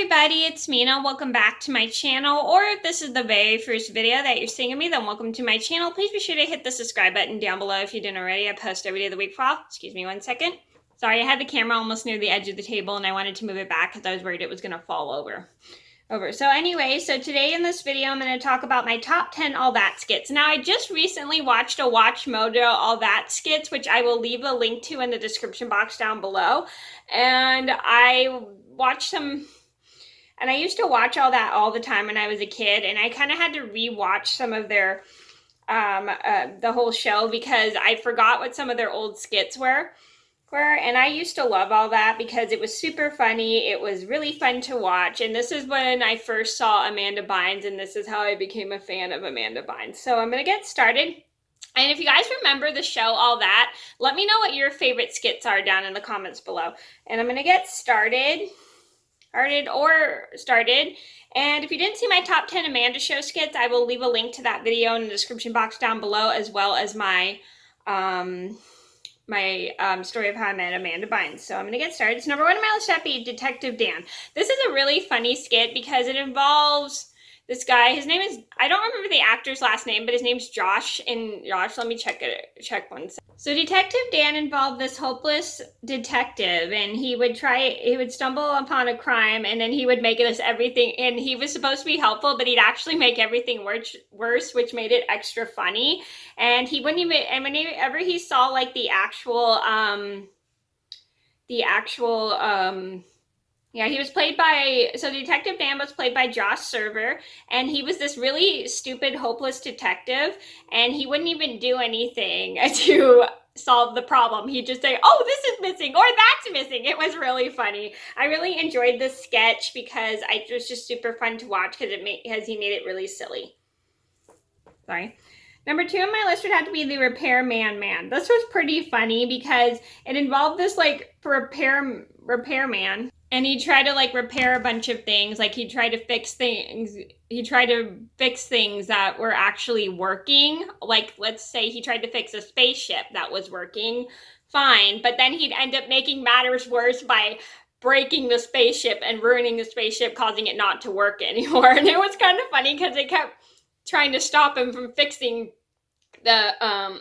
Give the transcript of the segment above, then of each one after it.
everybody, it's Mena. Welcome back to my channel, or if this is the very first video that you're seeing of me, then welcome to my channel. Please be sure to hit the subscribe button down below if you didn't already. I post every day of the week. Excuse me one second. Sorry, I had the camera almost near the edge of the table and I wanted to move it back because I was worried it was going to fall over. So anyway, so today in this video, I'm going to talk about my top 10 All That skits. Now, I just recently watched a Watch Mojo All That skits, which I will leave a link to in the description box down below. And I watched some, and I used to watch all that all the time when I was a kid, and I kind of had to re-watch some of their, the whole show because I forgot what some of their old skits were. And I used to love all that because it was super funny. It was really fun to watch. And this is when I first saw Amanda Bynes, and this is how I became a fan of Amanda Bynes. So I'm going to get started. And if you guys remember the show All That, let me know what your favorite skits are down in the comments below. And I'm going to get started. And if you didn't see my top 10 Amanda Show skits, I will leave a link to that video in the description box down below, as well as my story of how I met Amanda Bynes. So I'm going to get started. So number one on my list would be Detective Dan. This is a really funny skit because it involves this guy. His name is, I don't remember the actor's last name, but his name's Josh. And Josh, let me check one second. So Detective Dan involved this hopeless detective, and he would stumble upon a crime, and then he would make this everything, and he was supposed to be helpful, but he'd actually make everything worse, which made it extra funny. And he wouldn't even, and whenever he saw like he was played by, so Detective Dan was played by Josh Server, and he was this really stupid, hopeless detective, and he wouldn't even do anything to solve the problem. He'd just say, oh, this is missing, or that's missing. It was really funny. I really enjoyed this sketch because it was just super fun to watch because he made it really silly. Sorry. Number two on my list would have to be the Repairman Man. This was pretty funny because it involved this like repairman, and he tried to like repair a bunch of things. Like he tried to fix things. He tried to fix things that were actually working. Like let's say he tried to fix a spaceship that was working fine, but then he'd end up making matters worse by breaking the spaceship and ruining the spaceship, causing it not to work anymore. And it was kind of funny because they kept trying to stop him from fixing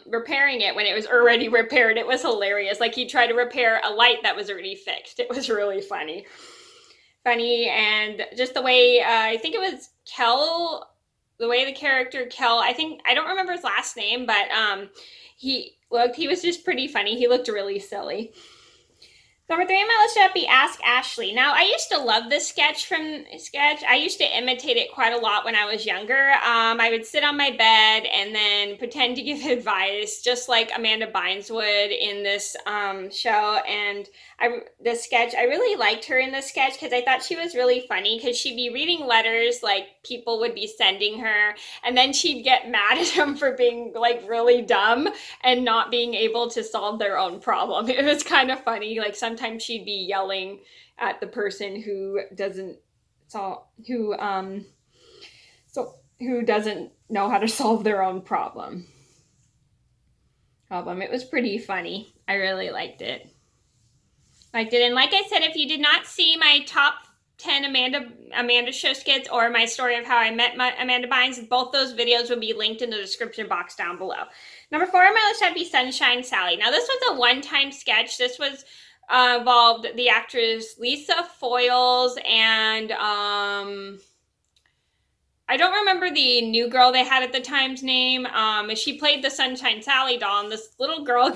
repairing it when it was already repaired. It was hilarious. Like he tried to repair a light that was already fixed. It was really funny. And just the way, I think it was Kel, the way the character Kel, I don't remember his last name, but he was just pretty funny. He looked really silly. Number three on my list would be Ask Ashley. Now, I used to love this sketch. I used to imitate it quite a lot when I was younger. I would sit on my bed and then pretend to give advice, just like Amanda Bynes would in this show. And this sketch, I really liked her in this sketch because I thought she was really funny because she'd be reading letters like people would be sending her, and then she'd get mad at them for being like really dumb and not being able to solve their own problem. It was kind of funny. Like sometimes she'd be yelling at the person who doesn't know how to solve their own problem. It was pretty funny. I really liked it. And like I said, if you did not see my top 10 Amanda Show skits or my story of how I met Amanda Bynes, both those videos will be linked in the description box down below. Number four on my list would be Sunshine Sally. Now this was a one-time sketch. This was involved the actress Lisa Foyles and I don't remember the new girl they had at the time's name. She played the Sunshine Sally doll, and this little girl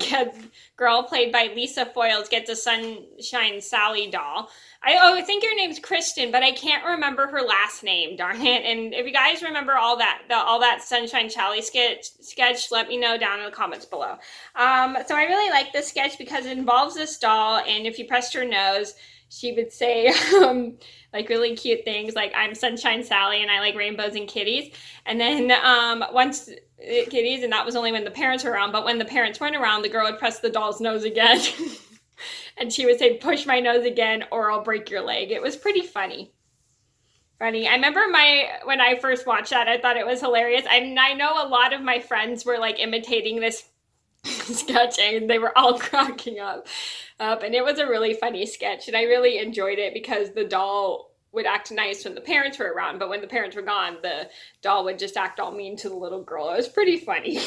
played by Lisa Foyles gets a Sunshine Sally doll. I think her name's Kristen, but I can't remember her last name, darn it. And if you guys remember all that Sunshine Sally sketch, let me know down in the comments below. So I really like this sketch because it involves this doll, and if you pressed her nose, she would say like really cute things like, I'm Sunshine Sally and I like rainbows and kitties. And then once kitties, and that was only when the parents were around, but when the parents weren't around, the girl would press the doll's nose again. And she would say, push my nose again or I'll break your leg. It was pretty funny. I remember when I first watched that, I thought it was hilarious. I know a lot of my friends were like imitating this sketch, and they were all cracking up. And it was a really funny sketch, and I really enjoyed it because the doll would act nice when the parents were around, but when the parents were gone, the doll would just act all mean to the little girl. It was pretty funny.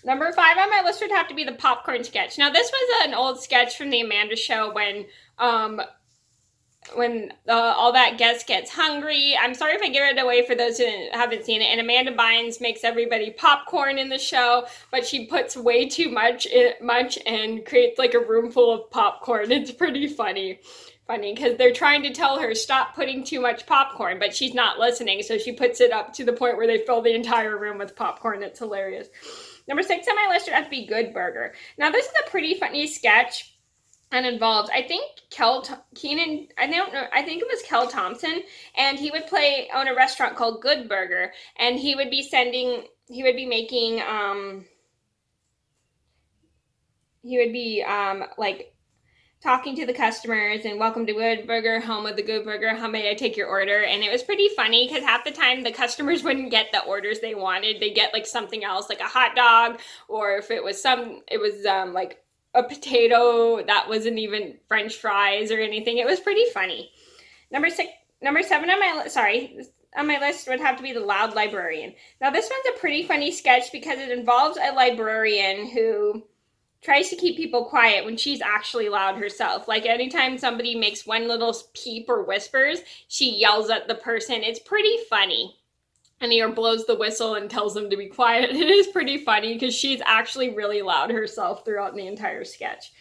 Number 5 on my list would have to be the popcorn sketch. Now, this was an old sketch from the Amanda Show when all that guest gets hungry. I'm sorry if I give it away for those who haven't seen it. And Amanda Bynes makes everybody popcorn in the show, but she puts way too much and creates like a room full of popcorn. It's pretty funny because they're trying to tell her stop putting too much popcorn, but she's not listening, so she puts it up to the point where they fill the entire room with popcorn. It's hilarious. Number 6 on my list would have to be Good Burger. Now, this is a pretty funny sketch and involves, I think, Keenan, I don't know, I think it was Kel Thompson, and he would own a restaurant called Good Burger, and he would be making, like, talking to the customers and welcome to Good Burger, home of the Good Burger, how may I take your order? And it was pretty funny because half the time the customers wouldn't get the orders they wanted. They'd get like something else, like a hot dog, or if it was like a potato that wasn't even French fries or anything. It was pretty funny. Number 7 on my list would have to be The Loud Librarian. Now, this one's a pretty funny sketch because it involves a librarian who tries to keep people quiet when she's actually loud herself. Like anytime somebody makes one little peep or whispers, she yells at the person. It's pretty funny. And he blows the whistle and tells them to be quiet. It is pretty funny because she's actually really loud herself throughout the entire sketch.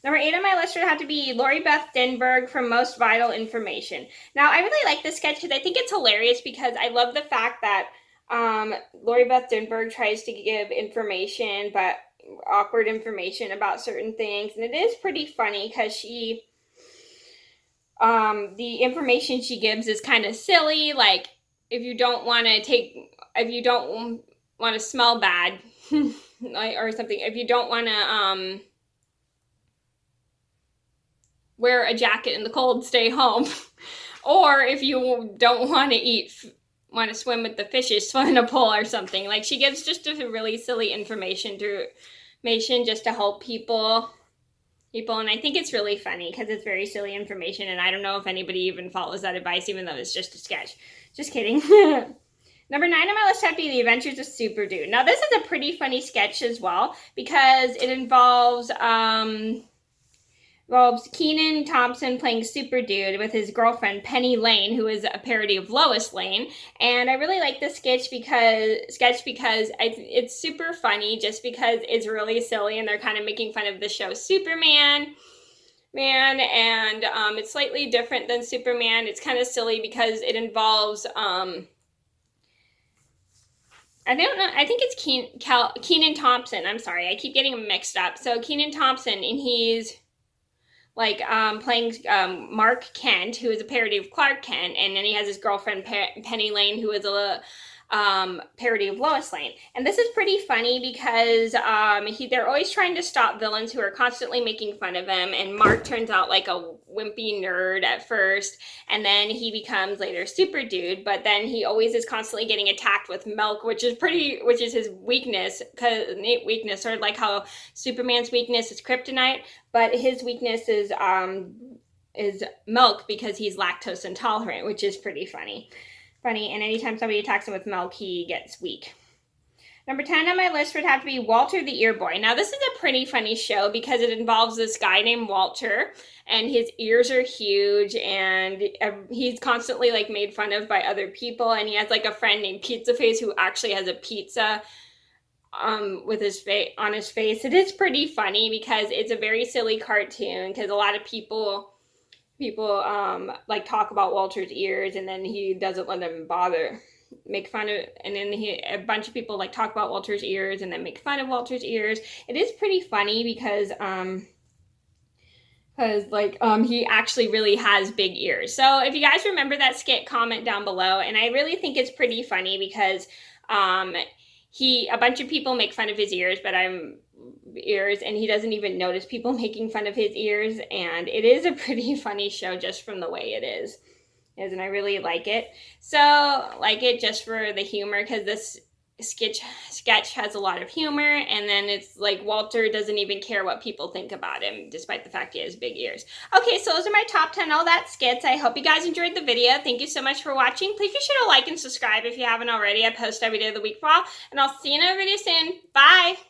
Number 8 on my list would have to be Lori Beth Denberg from Most Vital Information. Now, I really like this sketch because I think it's hilarious because I love the fact that Lori Beth Denberg tries to give information, but awkward information about certain things, and it is pretty funny because the information she gives is kind of silly, like if you don't want to smell bad or something, if you don't want to wear a jacket in the cold, stay home. Or if you don't want to swim with the fishes, swim in a pool or something. Like she gives just a really silly information just to help people, and I think it's really funny because it's very silly information, and I don't know if anybody even follows that advice, even though it's just a sketch. Just kidding. Number 9 on my list would be The Adventures of Super Dude. Now, this is a pretty funny sketch as well because it involves Kenan Thompson playing Super Dude with his girlfriend Penny Lane, who is a parody of Lois Lane. And I really like this sketch because it's super funny just because it's really silly and they're kind of making fun of the show Superman. And it's slightly different than Superman. It's kind of silly because it involves I don't know. I think it's Kenan Thompson. I'm sorry, I keep getting them mixed up. So Kenan Thompson, and he's like playing Mark Kent, who is a parody of Clark Kent, and then he has his girlfriend Penny Lane, who is a parody of Lois Lane. And this is pretty funny because they're always trying to stop villains who are constantly making fun of him, and Mark turns out like a wimpy nerd at first, and then he becomes later Super Dude, but then he always is constantly getting attacked with milk, which is his weakness, sort of like how Superman's weakness is kryptonite, but his weakness is milk because he's lactose intolerant, which is pretty funny. And anytime somebody attacks him with milk, he gets weak. Number 10 on my list would have to be Walter the Ear Boy. Now, this is a pretty funny show because it involves this guy named Walter, and his ears are huge, and he's constantly like made fun of by other people, and he has like a friend named Pizza Face who actually has a pizza with his face on his face. It is pretty funny because it's a very silly cartoon because a lot of people like talk about Walter's ears, and then he doesn't let them make fun of, and then a bunch of people like talk about Walter's ears and then make fun of Walter's ears. It is pretty funny because he actually really has big ears. So if you guys remember that skit, comment down below. And I really think it's pretty funny because a bunch of people make fun of his ears, and he doesn't even notice people making fun of his ears, and it is a pretty funny show just from the way it is, and I really like it. So, like it just for the humor, because sketch has a lot of humor, and then it's like Walter doesn't even care what people think about him, despite the fact he has big ears. Okay, so those are my top 10 all that skits. I hope you guys enjoyed the video. Thank you so much for watching. Please be sure to like and subscribe if you haven't already. I post every day of the week for all, and I'll see you in another video soon. Bye!